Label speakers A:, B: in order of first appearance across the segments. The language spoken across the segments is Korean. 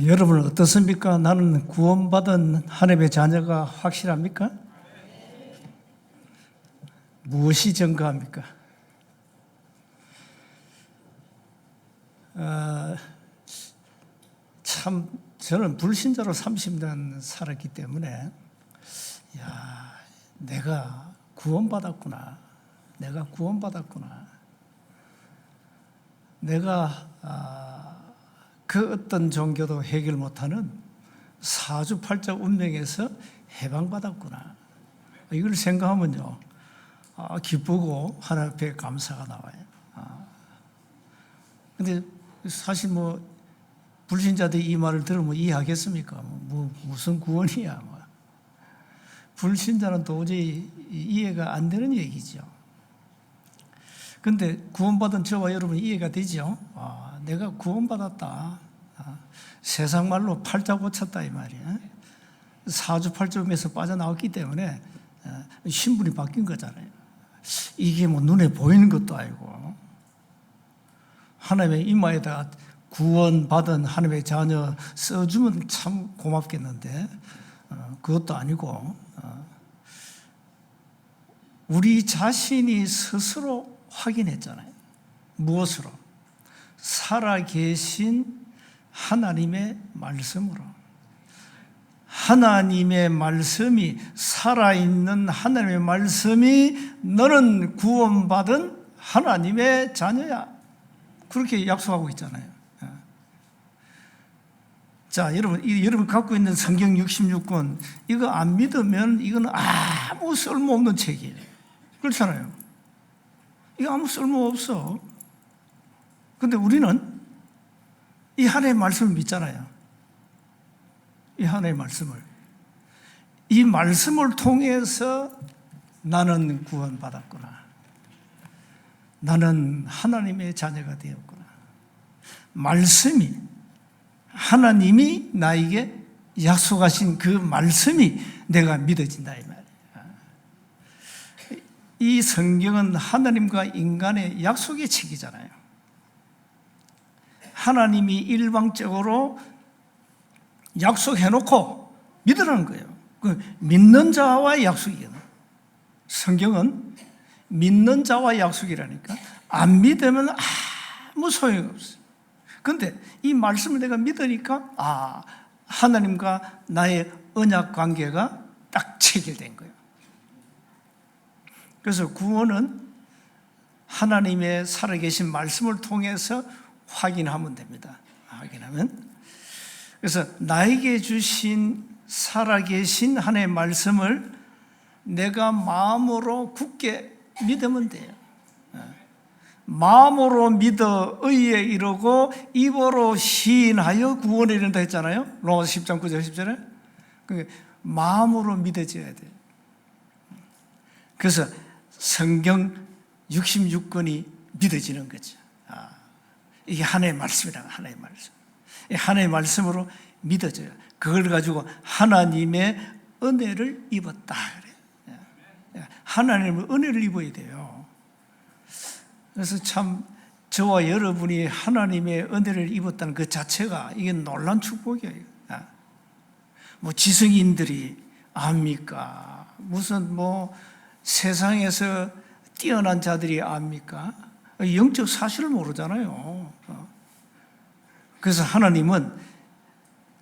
A: 여러분은 어떻습니까? 나는 구원받은 하나님의 자녀가 확실합니까? 무엇이 증거합니까? 참 저는 불신자로 30년 살았기 때문에 내가 구원받았구나. 내가 그 어떤 종교도 해결 못하는 사주팔자 운명에서 해방받았구나. 이걸 생각하면요, 기쁘고 하나님 앞에 감사가 나와요. 근데 사실 불신자들이 이 말을 들으면 이해하겠습니까? 무슨 구원이야. 불신자는 도저히 이해가 안 되는 얘기죠. 근데 구원받은 저와 여러분 이해가 되죠? 내가 구원받았다. 세상 말로 팔자 고쳤다 이 말이야. 사주팔자에서 빠져나왔기 때문에 신분이 바뀐 거잖아요. 이게 눈에 보이는 것도 아니고 하나님의 이마에다 구원받은 하나님의 자녀 써주면 참 고맙겠는데 그것도 아니고 우리 자신이 스스로 확인했잖아요. 무엇으로? 살아계신 하나님의 말씀으로. 하나님의 말씀이, 살아있는 하나님의 말씀이 너는 구원받은 하나님의 자녀야. 그렇게 약속하고 있잖아요. 자, 여러분 갖고 있는 성경 66권, 이거 안 믿으면 이거는 아무 쓸모없는 책이에요. 그렇잖아요. 이거 아무 쓸모없어. 근데 우리는 이 하나님의 말씀을 믿잖아요. 이 하나님의 말씀을. 이 말씀을 통해서 나는 구원받았구나. 나는 하나님의 자녀가 되었구나. 말씀이, 하나님이 나에게 약속하신 그 말씀이 내가 믿어진다 이 말이에요. 이 성경은 하나님과 인간의 약속의 책이잖아요. 하나님이 일방적으로 약속해놓고 믿으라는 거예요. 그 믿는 자와의 약속이에요. 성경은 믿는 자와의 약속이라니까. 안 믿으면 아무 소용이 없어요. 그런데 이 말씀을 내가 믿으니까 하나님과 나의 언약 관계가 딱 체결된 거예요. 그래서 구원은 하나님의 살아계신 말씀을 통해서 확인하면 됩니다. 확인하면. 그래서 나에게 주신 살아계신 하나님의 말씀을 내가 마음으로 굳게 믿으면 돼요. 마음으로 믿어 의에 이르고 입으로 시인하여 구원에 이른다 했잖아요. 로마서 10장 9절 10절에. 그러니까 마음으로 믿어져야 돼요. 그래서 성경 66권이 믿어지는 거죠. 이게 하나님의 말씀이라. 하나님의 말씀. 하나님의 말씀으로 믿어져요. 그걸 가지고 하나님의 은혜를 입었다 그래요. 하나님의 은혜를 입어야 돼요. 그래서 참 저와 여러분이 하나님의 은혜를 입었다는 그 자체가 이게 놀라운 축복이에요. 지성인들이 압니까? 무슨 세상에서 뛰어난 자들이 압니까? 영적 사실을 모르잖아요. 그래서 하나님은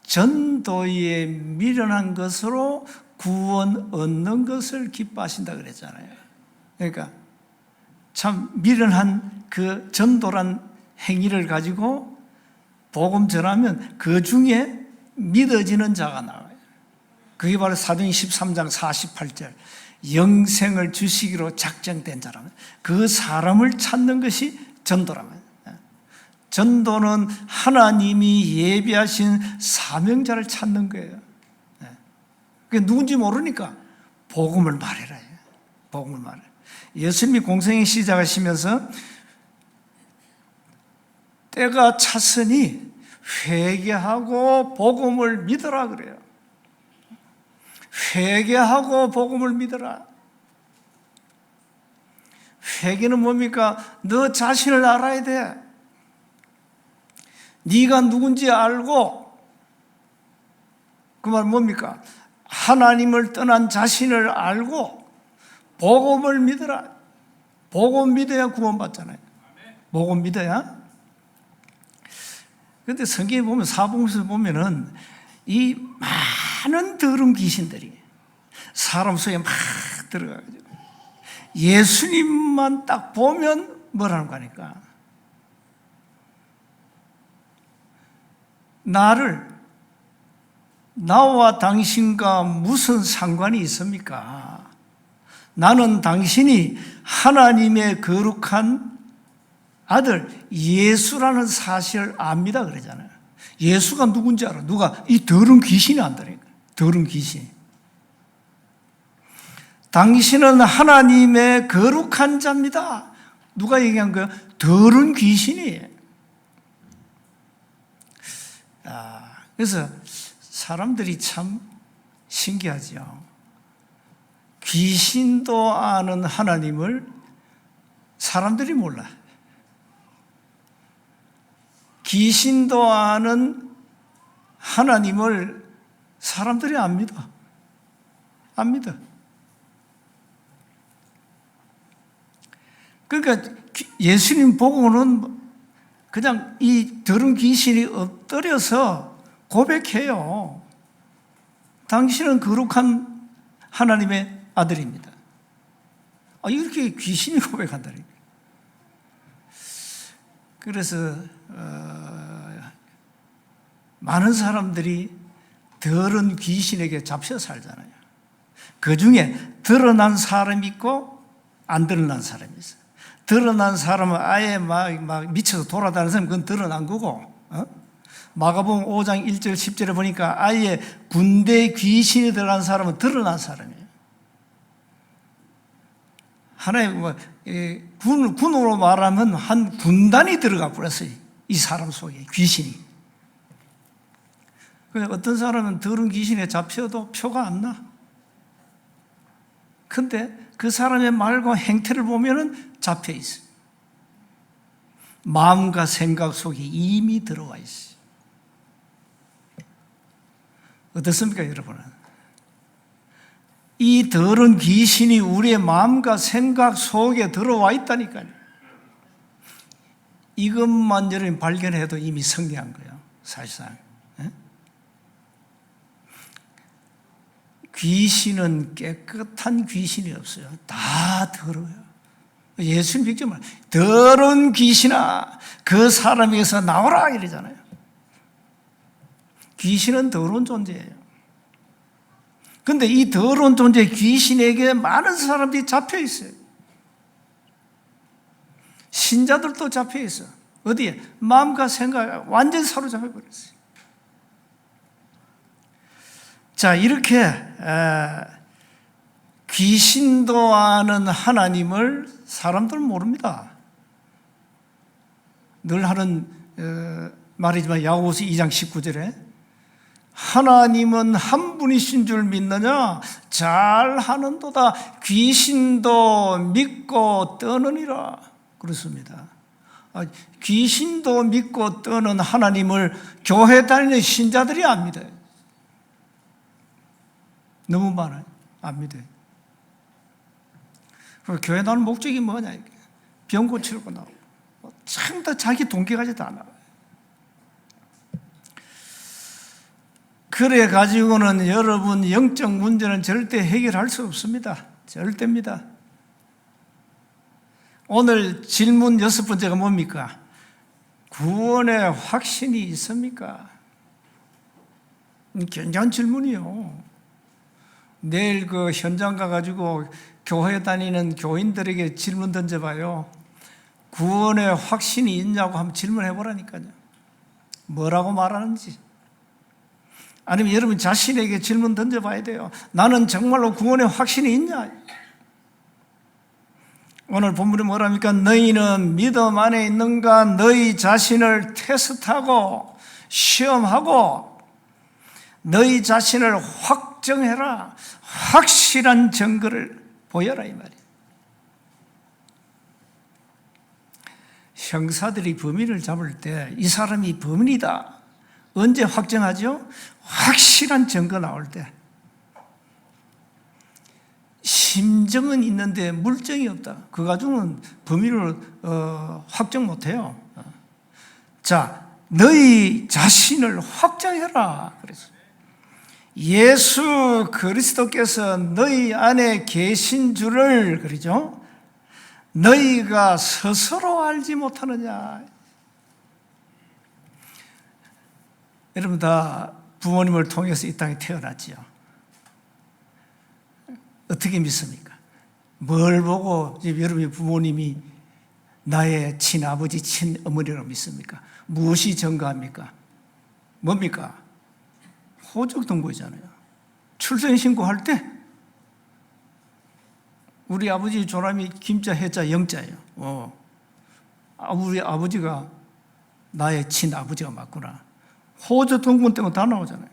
A: 전도에 미련한 것으로 구원 얻는 것을 기뻐하신다 그랬잖아요. 그러니까 참 미련한 그 전도란 행위를 가지고 복음 전하면 그 중에 믿어지는 자가 나와요. 그게 바로 사도행전 13장 48절. 영생을 주시기로 작정된 자라면 그 사람을 찾는 것이 전도라면. 전도는 하나님이 예비하신 사명자를 찾는 거예요. 그게 누군지 모르니까 복음을 말해라. 복음을 말해. 예수님이 공생의 시작하시면서 때가 찼으니 회개하고 복음을 믿으라 그래요. 회개하고 복음을 믿어라. 회개는 뭡니까? 너 자신을 알아야 돼. 네가 누군지 알고 그 말 뭡니까? 하나님을 떠난 자신을 알고 복음을 믿어라. 복음 믿어야 구원받잖아요. 복음 믿어야. 그런데 성경에 보면 사복음서에 보면은 이 많은 더러운 귀신들이 사람 속에 막 들어가가지고 예수님만 딱 보면 뭐라는 거니까 나와 당신과 무슨 상관이 있습니까? 나는 당신이 하나님의 거룩한 아들 예수라는 사실을 압니다 그러잖아요. 예수가 누군지 알아. 누가? 이 더러운 귀신이 안다니까. 더러운 귀신. 당신은 하나님의 거룩한 자입니다. 누가 얘기한 거예요? 더러운 귀신이. 그래서 사람들이 참 신기하죠. 귀신도 아는 하나님을 사람들이 몰라. 귀신도 아는 하나님을 사람들이 안 믿어. 안 믿어. 그러니까 예수님 보고는 그냥 이 더러운 귀신이 엎드려서 고백해요. 당신은 거룩한 하나님의 아들입니다. 이렇게 귀신이 고백한다니까. 그래서 많은 사람들이 더러운 귀신에게 잡혀 살잖아요. 그 중에 드러난 사람이 있고 안 드러난 사람이 있어요. 드러난 사람은 아예 막 미쳐서 돌아다니는 사람은 그건 드러난 거고, 마가복음 5장 1절 10절에 보니까 아예 군대 귀신이 들어간 사람은 드러난 사람이에요. 하나의 군으로 말하면 한 군단이 들어가 버렸어요. 이 사람 속에 귀신이. 어떤 사람은 더러운 귀신에 잡혀도 표가 안 나. 근데 그 사람의 말과 행태를 보면은 잡혀 있어요. 마음과 생각 속에 이미 들어와 있어요. 어떻습니까, 여러분은? 이 더러운 귀신이 우리의 마음과 생각 속에 들어와 있다니까요. 이것만 여러분 발견해도 이미 승리한 거예요, 사실상. 귀신은 깨끗한 귀신이 없어요. 다 더러워요. 예수님 직접 말, 더러운 귀신아, 그 사람에게서 나오라 이러잖아요. 귀신은 더러운 존재예요. 그런데 이 더러운 존재 귀신에게 많은 사람들이 잡혀 있어요. 신자들도 잡혀 있어. 어디에? 마음과 생각 완전 사로잡혀 버렸어요. 자, 이렇게 귀신도 아는 하나님을 사람들은 모릅니다. 늘 하는 말이지만 야고보서 2장 19절에 하나님은 한 분이신 줄 믿느냐? 잘하는도다. 귀신도 믿고 떠느니라. 그렇습니다. 귀신도 믿고 떠는 하나님을 교회 다니는 신자들이 안 믿어요. 너무 많아요. 안 믿어요. 교회 나오는 목적이 뭐냐? 병 고치려고 나오고. 참 다 자기 동기까지 다 나와요. 그래 가지고는 여러분 영적 문제는 절대 해결할 수 없습니다. 절대입니다. 오늘 질문 6번째가 뭡니까? 구원의 확신이 있습니까? 굉장한 질문이요. 내일 그 현장 가가지고 교회 다니는 교인들에게 질문 던져봐요. 구원의 확신이 있냐고 한번 질문해보라니까요. 뭐라고 말하는지. 아니면 여러분 자신에게 질문 던져봐야 돼요. 나는 정말로 구원의 확신이 있냐? 오늘 본문이 뭐랍니까? 너희는 믿음 안에 있는가? 너희 자신을 테스트하고 시험하고 너희 자신을 확정해라. 확실한 증거를 보여라 이 말이에요. 형사들이 범인을 잡을 때 이 사람이 범인이다. 언제 확정하죠? 확실한 증거 나올 때. 심정은 있는데 물증이 없다. 그 가지고는 범위를 확정 못해요. 자, 너희 자신을 확정해라. 그래서 예수 그리스도께서 너희 안에 계신 줄을, 그러죠? 너희가 스스로 알지 못하느냐. 여러분 다 부모님을 통해서 이 땅에 태어났지요. 어떻게 믿습니까? 뭘 보고 여러분의 부모님이 나의 친아버지, 친어머니라고 믿습니까? 무엇이 증거합니까? 뭡니까? 호적등본이잖아요. 출생신고할 때 우리 아버지 조람이 김자, 해자, 영자예요. 우리 아버지가 나의 친아버지가 맞구나. 호적등본 때문에 다 나오잖아요.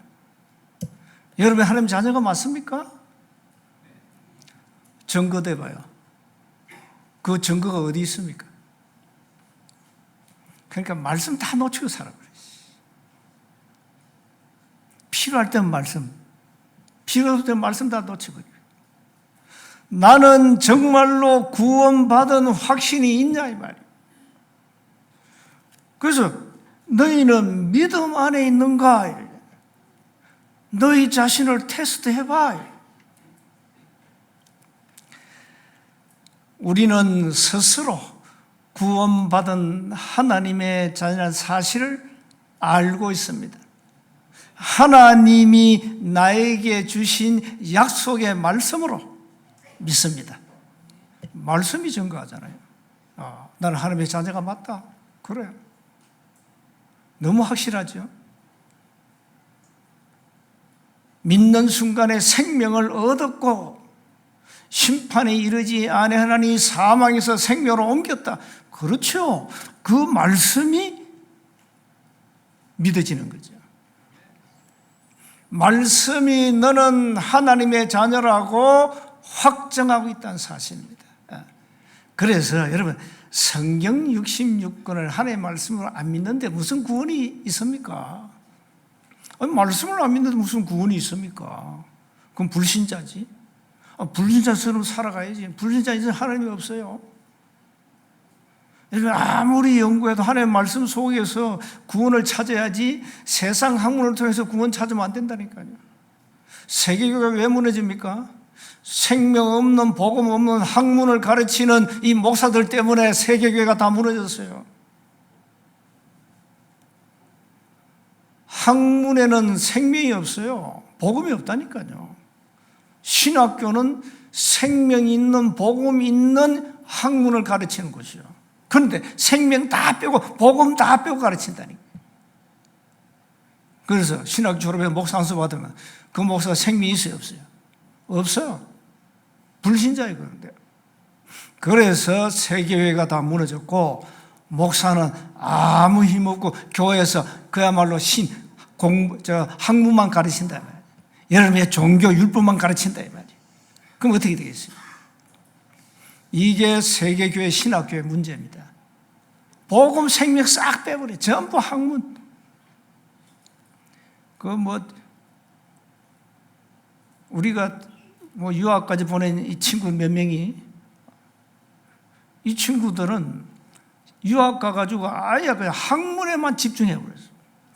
A: 여러분 하나님 자녀가 맞습니까? 증거돼봐요. 그 증거가 어디 있습니까? 그러니까 말씀 다 놓치고 살아버려요. 필요할 때는 말씀, 필요할 때는 말씀 다 놓치고. 나는 정말로 구원받은 확신이 있냐 이 말이에요. 그래서 너희는 믿음 안에 있는가? 너희 자신을 테스트해봐. 우리는 스스로 구원받은 하나님의 자녀라는 사실을 알고 있습니다. 하나님이 나에게 주신 약속의 말씀으로 믿습니다. 말씀이 증거하잖아요. 나는 하나님의 자녀가 맞다. 그래요. 너무 확실하죠. 믿는 순간에 생명을 얻었고 심판에 이르지 아니하나니 사망에서 생명으로 옮겼다. 그렇죠. 그 말씀이 믿어지는 거죠. 말씀이 너는 하나님의 자녀라고 확정하고 있다는 사실입니다. 그래서 여러분 성경 66권을 하나님의 말씀으로 안 믿는데 무슨 구원이 있습니까? 아니, 말씀을 안 믿는데 무슨 구원이 있습니까? 그럼 불신자지. 불신자처럼 살아가야지. 불신자 이제 하나님이 없어요. 여러분 아무리 연구해도 하나님의 말씀 속에서 구원을 찾아야지 세상 학문을 통해서 구원 찾으면 안 된다니까요. 세계교회가 왜 무너집니까? 생명 없는 복음 없는 학문을 가르치는 이 목사들 때문에 세계교회가 다 무너졌어요. 학문에는 생명이 없어요. 복음이 없다니까요. 신학교는 생명 있는 복음 있는 학문을 가르치는 것이요. 그런데 생명 다 빼고 복음 다 빼고 가르친다니까. 그래서 신학 졸업에 목사 안수 받으면 그 목사가 생명이 있어요, 없어요? 없어요. 불신자예요. 그런데 그래서 세계회가 다 무너졌고 목사는 아무 힘없고 교회에서 그야말로 학문만 가르친다. 여러분의 종교 율법만 가르친다 이 말이에요. 그럼 어떻게 되겠어요? 이게 세계교회 신학교의 문제입니다. 복음 생명 싹 빼버려. 전부 학문. 우리가 유학까지 보낸 이 친구 몇 명이, 이 친구들은 유학 가가지고 아예 그냥 학문에만 집중해버렸어.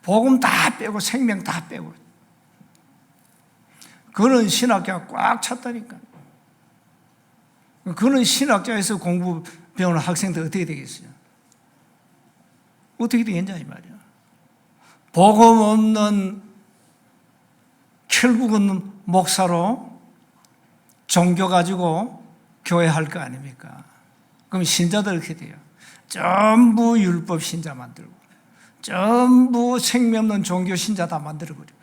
A: 복음 다 빼고 생명 다 빼고. 그런 신학자가 꽉 찼다니까. 그런 신학자에서 공부 배우는 학생들 어떻게 되겠어요? 어떻게 되겠냐 이 말이야. 복음 없는 결국은 목사로 종교 가지고 교회 할 거 아닙니까? 그럼 신자들 어떻게 돼요? 전부 율법 신자 만들고 전부 생명 없는 종교 신자 다 만들어버리고.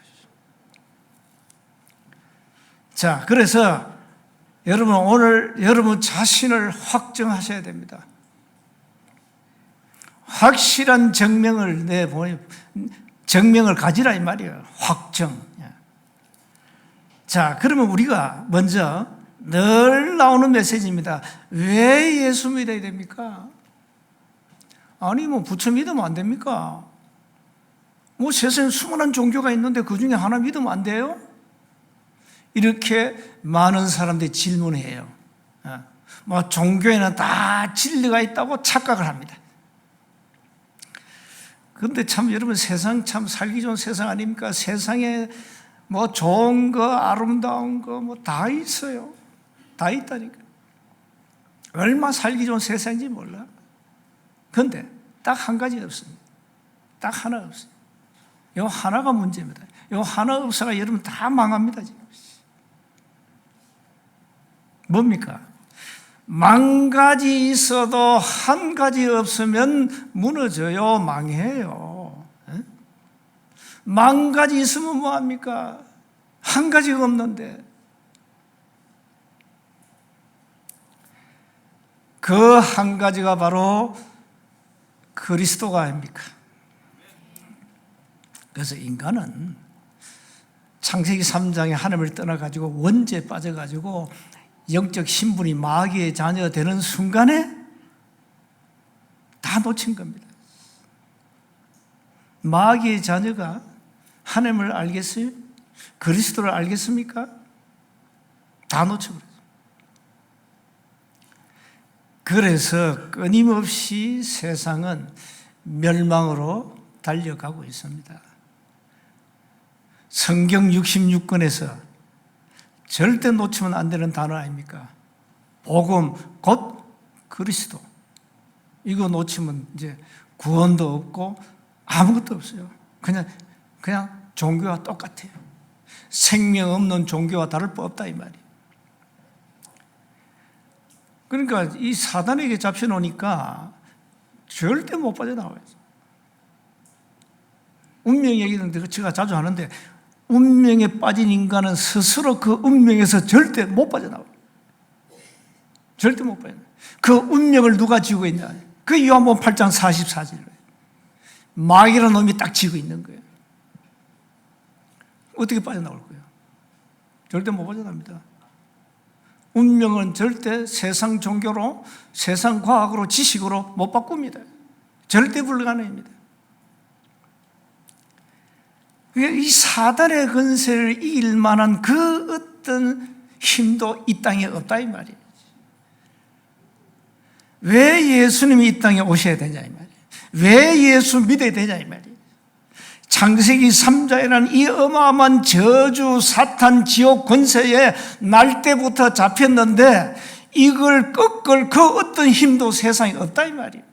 A: 자, 그래서 여러분 오늘 여러분 자신을 확정하셔야 됩니다. 확실한 정명을 정명을 가지라 이 말이에요. 확정. 자, 그러면 우리가 먼저 늘 나오는 메시지입니다. 왜 예수 믿어야 됩니까? 아니 부처 믿으면 안 됩니까? 뭐 세상에 수많은 종교가 있는데 그 중에 하나 믿으면 안 돼요? 이렇게 많은 사람들이 질문해요. 뭐 종교에는 다 진리가 있다고 착각을 합니다. 그런데 참 여러분, 세상 참 살기 좋은 세상 아닙니까? 세상에 뭐 좋은 거, 아름다운 거 뭐 다 있어요. 다 있다니까. 얼마 살기 좋은 세상인지 몰라. 그런데 딱 한 가지 없습니다. 딱 하나 없어요. 이 하나가 문제입니다. 이 하나 없어가 여러분 다 망합니다, 지금. 뭡니까? 만 가지 있어도 한 가지 없으면 무너져요, 망해요. 만 가지 있으면 뭐합니까? 한 가지가 없는데. 그 한 가지가 바로 그리스도가 아닙니까? 그래서 인간은 창세기 3장에 하나님을 떠나가지고 원죄에 빠져가지고 영적 신분이 마귀의 자녀가 되는 순간에 다 놓친 겁니다. 마귀의 자녀가 하나님을 알겠어요? 그리스도를 알겠습니까? 다 놓쳐버렸어요. 그래서 끊임없이 세상은 멸망으로 달려가고 있습니다. 성경 66권에서 절대 놓치면 안 되는 단어 아닙니까? 복음, 곧 그리스도. 이거 놓치면 이제 구원도 없고 아무것도 없어요. 그냥 종교와 똑같아요. 생명 없는 종교와 다를 바 없다 이 말이에요. 그러니까 이 사단에게 잡혀놓으니까 절대 못 빠져나와요. 운명 얘기는 제가 자주 하는데, 운명에 빠진 인간은 스스로 그 운명에서 절대 못 빠져나와요. 절대 못 빠져나와요. 그 운명을 누가 쥐고 있냐? 그 요한복음 8장 44절에 마귀라는 놈이 딱 쥐고 있는 거예요. 어떻게 빠져나올 거예요? 절대 못 빠져나옵니다. 운명은 절대 세상 종교로, 세상 과학으로, 지식으로 못 바꿉니다. 절대 불가능합니다. 이 사단의 권세를 이길 만한 그 어떤 힘도 이 땅에 없다 이 말이에요. 왜 예수님이 이 땅에 오셔야 되냐 이 말이에요. 왜 예수 믿어야 되냐 이 말이에요. 창세기 3장이라는 이 어마어마한 저주, 사탄, 지옥 권세에 날 때부터 잡혔는데 이걸 꺾을 그 어떤 힘도 세상에 없다 이 말이에요.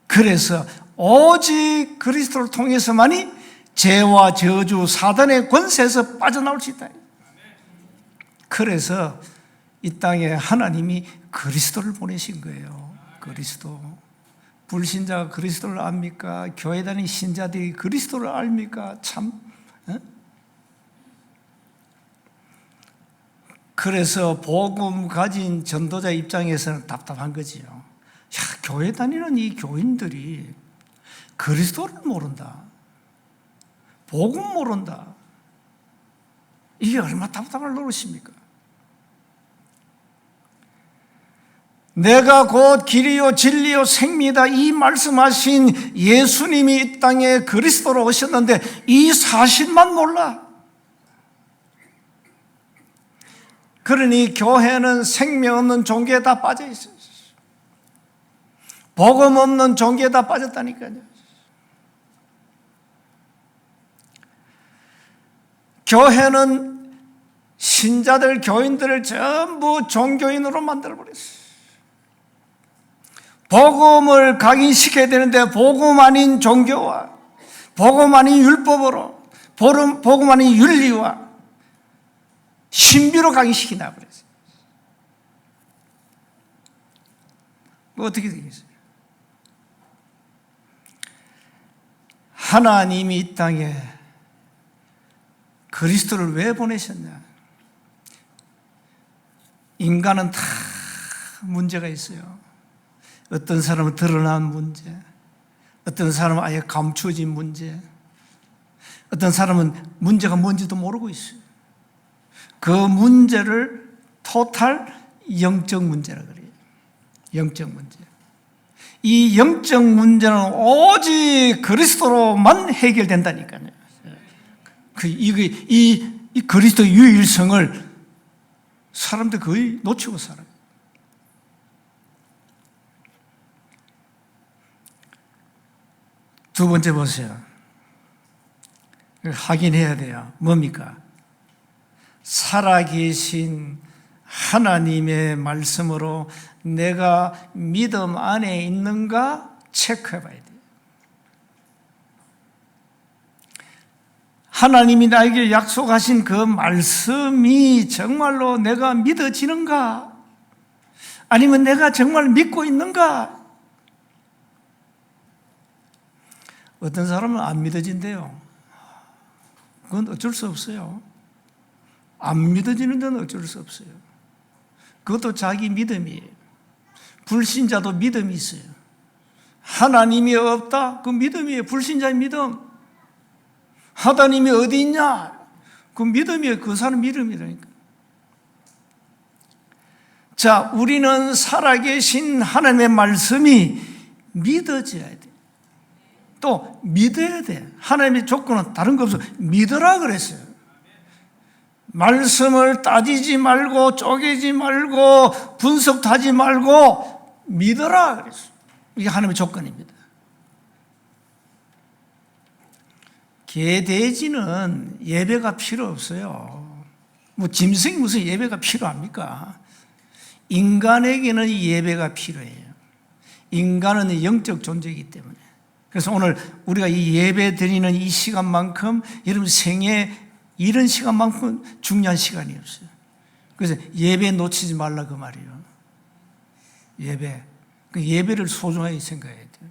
A: 그래서 오직 그리스도를 통해서만이 죄와 저주, 사단의 권세에서 빠져나올 수 있다. 그래서 이 땅에 하나님이 그리스도를 보내신 거예요. 그리스도. 불신자가 그리스도를 압니까? 교회 다니는 신자들이 그리스도를 압니까? 참. 그래서 복음 가진 전도자 입장에서는 답답한 거지요. 야, 교회 다니는 이 교인들이 그리스도를 모른다. 복음 모른다. 이게 얼마나 답답할 노릇입니까? 내가 곧 길이요 진리요 생미다 이 말씀하신 예수님이 이 땅에 그리스도로 오셨는데 이 사실만 몰라. 그러니 교회는 생명 없는 종교에 다 빠져 있어요. 복음 없는 종교에 다 빠졌다니까요. 교회는 신자들, 교인들을 전부 종교인으로 만들어버렸어요. 복음을 각인시켜야 되는데 복음 아닌 종교와 복음 아닌 율법으로 복음 아닌 윤리와 신비로 각인시키나 버렸어요. 어떻게 되겠어요? 하나님이 이 땅에 그리스도를 왜 보내셨냐? 인간은 다 문제가 있어요. 어떤 사람은 드러난 문제, 어떤 사람은 아예 감추어진 문제, 어떤 사람은 문제가 뭔지도 모르고 있어요. 그 문제를 토탈 영적 문제라 그래요. 영적 문제. 이 영적 문제는 오직 그리스도로만 해결된다니까요. 이 그리스도 유일성을 사람들 거의 놓치고 살아요. 두 번째 보세요. 확인해야 돼요. 뭡니까? 살아계신 하나님의 말씀으로 내가 믿음 안에 있는가 체크해 봐야 돼요. 하나님이 나에게 약속하신 그 말씀이 정말로 내가 믿어지는가? 아니면 내가 정말 믿고 있는가? 어떤 사람은 안 믿어진대요. 그건 어쩔 수 없어요. 안 믿어지는 데는 어쩔 수 없어요. 그것도 자기 믿음이에요. 불신자도 믿음이 있어요. 하나님이 없다? 그 믿음이에요. 불신자의 믿음. 하나님이 어디 있냐? 그 믿음이에요. 그 사람 믿음이라니까. 자, 우리는 살아계신 하나님의 말씀이 믿어져야 돼. 또 믿어야 돼. 하나님의 조건은 다른 거 없어. 믿으라 그랬어요. 말씀을 따지지 말고 쪼개지 말고 분석도 하지 말고 믿어라 그랬어요. 이게 하나님의 조건입니다. 개돼지는 예배가 필요 없어요. 뭐 짐승이 무슨 예배가 필요합니까? 인간에게는 예배가 필요해요. 인간은 영적 존재이기 때문에. 그래서 오늘 우리가 이 예배 드리는 이 시간만큼 여러분 생애 이런 시간만큼 중요한 시간이 없어요. 그래서 예배 놓치지 말라 그 말이에요. 예배. 그 예배를 소중하게 생각해야 돼요.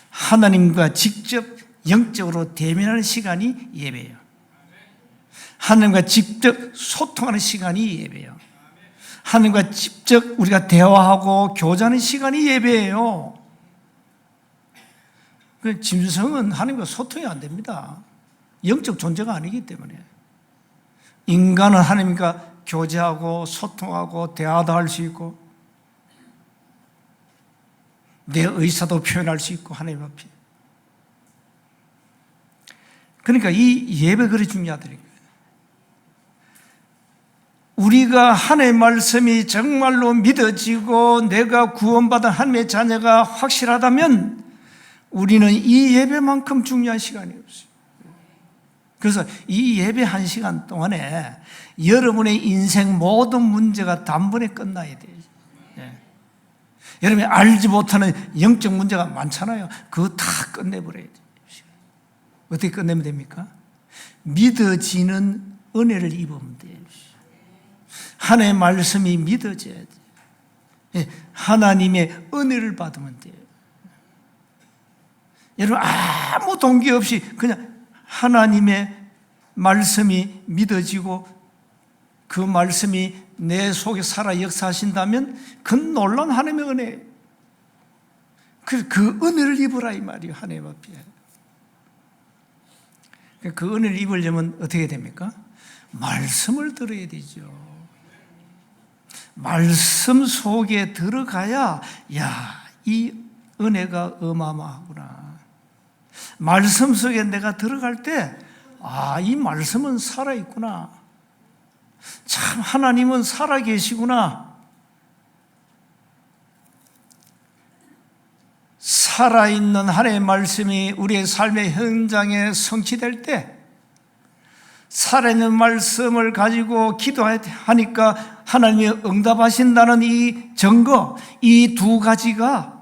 A: 하나님과 직접 영적으로 대면하는 시간이 예배예요. 하나님과 직접 소통하는 시간이 예배예요. 하나님과 직접 우리가 대화하고 교제하는 시간이 예배예요. 짐승은 하나님과 소통이 안 됩니다. 영적 존재가 아니기 때문에. 인간은 하나님과 교제하고 소통하고 대화도 할 수 있고 내 의사도 표현할 수 있고 하나님 앞에. 그러니까 이 예배 그리 중요하더라고요. 우리가 하나님의 말씀이 정말로 믿어지고 내가 구원받은 하나님의 자녀가 확실하다면 우리는 이 예배만큼 중요한 시간이 없어요. 그래서 이 예배 한 시간 동안에 여러분의 인생 모든 문제가 단번에 끝나야 돼요. 예. 여러분이 알지 못하는 영적 문제가 많잖아요. 그거 다 끝내버려야 돼요. 어떻게 끝내면 됩니까? 믿어지는 은혜를 입으면 돼요. 하나님의 말씀이 믿어져야 돼요. 예. 하나님의 은혜를 받으면 돼요. 여러분 아무 동기 없이 그냥 하나님의 말씀이 믿어지고 그 말씀이 내 속에 살아 역사하신다면 그 놀라운 하나님의 은혜, 그 은혜를 입으라 이 말이에요. 하나님 앞에. 그 은혜를 입으려면 어떻게 됩니까? 말씀을 들어야 되죠. 말씀 속에 들어가야 이 은혜가 어마어마하구나. 말씀 속에 내가 들어갈 때 이 말씀은 살아있구나. 참 하나님은 살아계시구나. 살아있는 하나님의 말씀이 우리의 삶의 현장에 성취될 때 살아있는 말씀을 가지고 기도하니까 하나님이 응답하신다는 이 증거, 이 두 가지가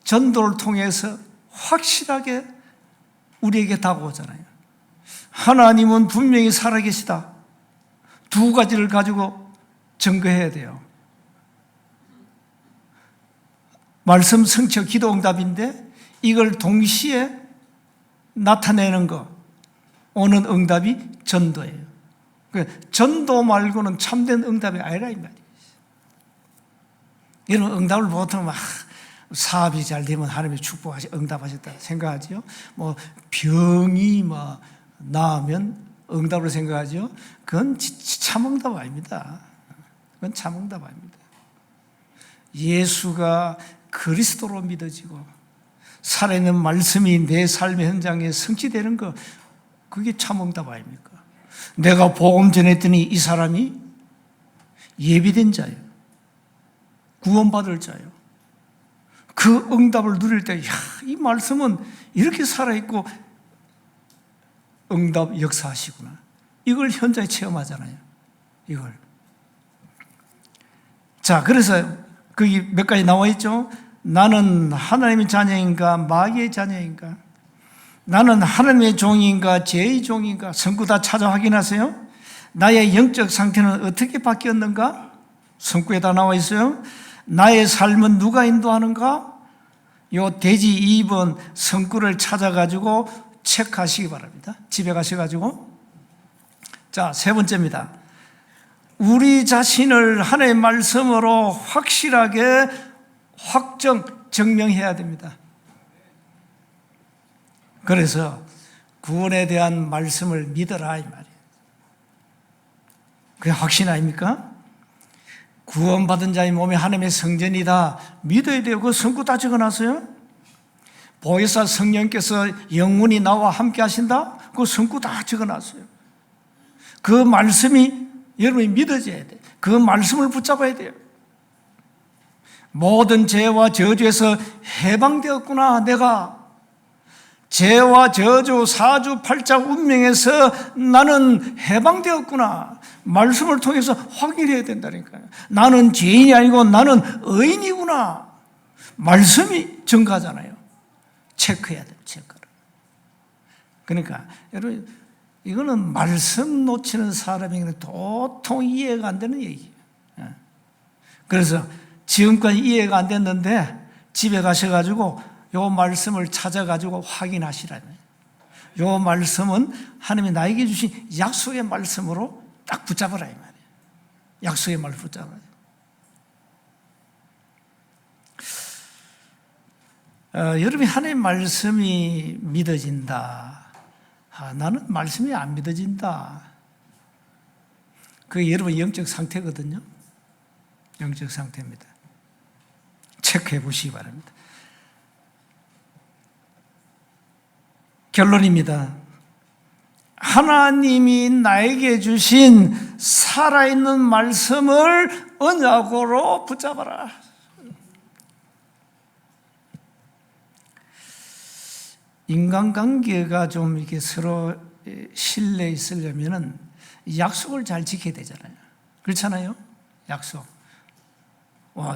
A: 전도를 통해서 확실하게 우리에게 다가오잖아요. 하나님은 분명히 살아계시다. 두 가지를 가지고 증거해야 돼요. 말씀 성취와 기도 응답인데 이걸 동시에 나타내는 거, 오는 응답이 전도예요. 전도 말고는 참된 응답이 아니라 이 말이에요. 여러분 응답을 보통 막 사업이 잘 되면 하나님이 응답하셨다 생각하죠. 뭐 병이 나으면 응답을 생각하죠. 그건 참 응답 아닙니다. 그건 참 응답 아닙니다. 예수가 그리스도로 믿어지고 살아있는 말씀이 내 삶의 현장에 성취되는 거, 그게 참 응답 아닙니까? 내가 복음 전했더니 이 사람이 예비된 자예요. 구원받을 자예요. 그 응답을 누릴 때, 이 말씀은 이렇게 살아있고 응답 역사하시구나. 이걸 현장에 체험하잖아요. 이걸. 자, 그래서 거기 몇 가지 나와 있죠? 나는 하나님의 자녀인가 마귀의 자녀인가? 나는 하나님의 종인가 죄의 종인가? 성구 다 찾아 확인하세요. 나의 영적 상태는 어떻게 바뀌었는가? 성구에 다 나와 있어요. 나의 삶은 누가 인도하는가? 요 돼지 2번 성구를 찾아가지고 체크하시기 바랍니다. 집에 가셔가지고. 자, 세 번째입니다. 우리 자신을 하나님의 말씀으로 확실하게 증명해야 됩니다. 그래서 구원에 대한 말씀을 믿어라 이 말이에요. 그게 확신 아닙니까? 구원받은 자의 몸이 하나님의 성전이다 믿어야 돼요. 그 성구 다 적어놨어요. 보혜사 성령께서 영원히 나와 함께 하신다, 그 성구 다 적어놨어요. 그 말씀이 여러분이 믿어져야 돼요. 그 말씀을 붙잡아야 돼요. 모든 죄와 저주에서 해방되었구나. 내가 죄와 저주, 사주, 팔자 운명에서 나는 해방되었구나. 말씀을 통해서 확인해야 된다니까요. 나는 죄인이 아니고 나는 의인이구나. 말씀이 증거하잖아요. 체크해야 돼요. 체크를. 그러니까 여러분, 이거는 말씀 놓치는 사람이 도통 이해가 안 되는 얘기예요. 그래서 지금까지 이해가 안 됐는데 집에 가셔가지고 요 말씀을 찾아가지고 확인하시라는. 요 말씀은 하나님이 나에게 주신 약속의 말씀으로 딱 붙잡아라 이 말이에요. 약속의 말을 붙잡아라. 여러분이 하나님의 말씀이 믿어진다. 나는 말씀이 안 믿어진다. 그게 여러분 영적 상태거든요. 영적 상태입니다. 체크해 보시기 바랍니다. 결론입니다. 하나님이 나에게 주신 살아있는 말씀을 언약으로 붙잡아라. 인간관계가 좀 이렇게 서로 신뢰 있으려면은 약속을 잘 지켜야 되잖아요. 그렇잖아요? 약속.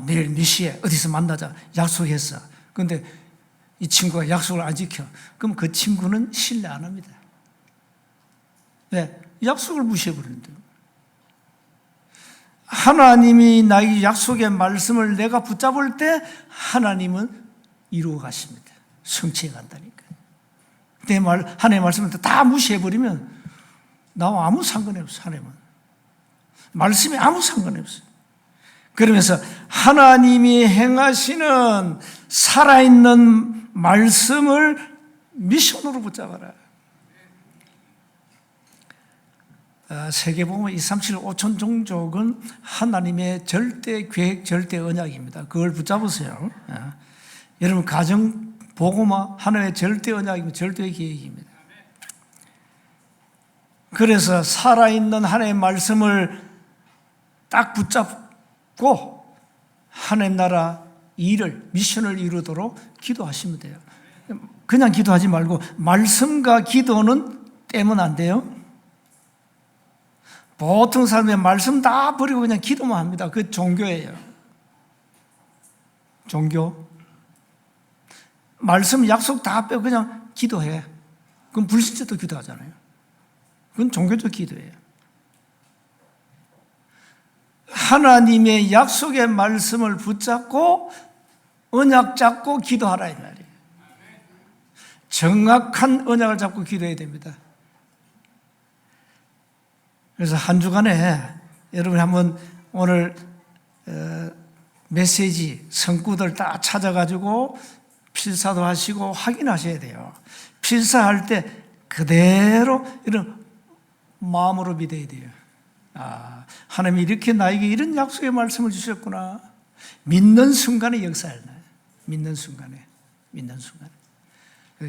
A: 내일 몇 시에 어디서 만나자. 약속했어. 그런데 이 친구가 약속을 안 지켜. 그럼 그 친구는 신뢰 안 합니다. 왜? 약속을 무시해버리는데요. 하나님이 나의 약속의 말씀을 내가 붙잡을 때 하나님은 이루어 가십니다. 성취해 간다니까. 하나님의 말씀을 다 무시해버리면 나와 아무 상관이 없어. 하나님은 말씀이 아무 상관이 없어요. 그러면서 하나님이 행하시는 살아있는 말씀을 미션으로 붙잡아라. 세계복음 237 5천 종족은 하나님의 절대 계획, 절대 언약입니다. 그걸 붙잡으세요. 여러분 가정 복음화 하나님의 절대 언약이고 절대 계획입니다. 그래서 살아있는 하나님의 말씀을 딱 붙잡고 하나님 나라 일을, 미션을 이루도록 기도하시면 돼요. 그냥 기도하지 말고 말씀과 기도는 떼면 안 돼요. 보통 사람이 말씀 다 버리고 그냥 기도만 합니다. 그 종교예요. 종교. 말씀 약속 다 빼고 그냥 기도해. 그럼 불신자도 기도하잖아요. 그건 종교적 기도예요. 하나님의 약속의 말씀을 붙잡고 언약 잡고 기도하라 이 말이에요. 정확한 언약을 잡고 기도해야 됩니다. 그래서 한 주간에 여러분이 한번 오늘 메시지 성구들 다 찾아가지고 필사도 하시고 확인하셔야 돼요. 필사할 때 그대로 이런 마음으로 믿어야 돼요. 하나님이 이렇게 나에게 이런 약속의 말씀을 주셨구나. 믿는 순간에 역사를 나요. 믿는 순간에.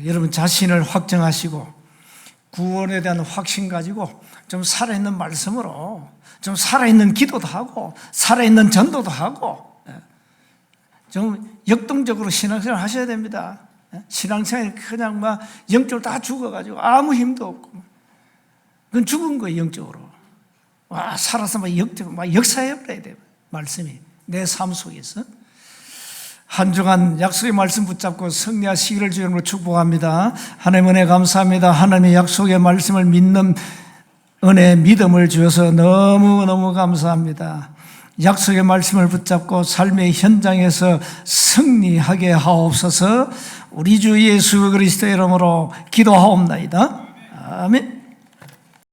A: 여러분 자신을 확정하시고 구원에 대한 확신 가지고 좀 살아있는 말씀으로, 좀 살아있는 기도도 하고 살아있는 전도도 하고 좀 역동적으로 신앙생활 하셔야 됩니다. 신앙생활이 그냥 막 영적으로 다 죽어가지고 아무 힘도 없고, 그건 죽은 거예요. 영적으로. 와, 살아서 막 역사해버려야 돼요. 말씀이 내 삶 속에서. 한 주간 약속의 말씀 붙잡고 승리하시기를 주의 이름으로 축복합니다. 하나님 은혜 감사합니다. 하나님의 약속의 말씀을 믿는 은혜, 믿음을 주셔서 너무너무 감사합니다. 약속의 말씀을 붙잡고 삶의 현장에서 승리하게 하옵소서. 우리 주 예수 그리스도의 이름으로 기도하옵나이다. 아멘.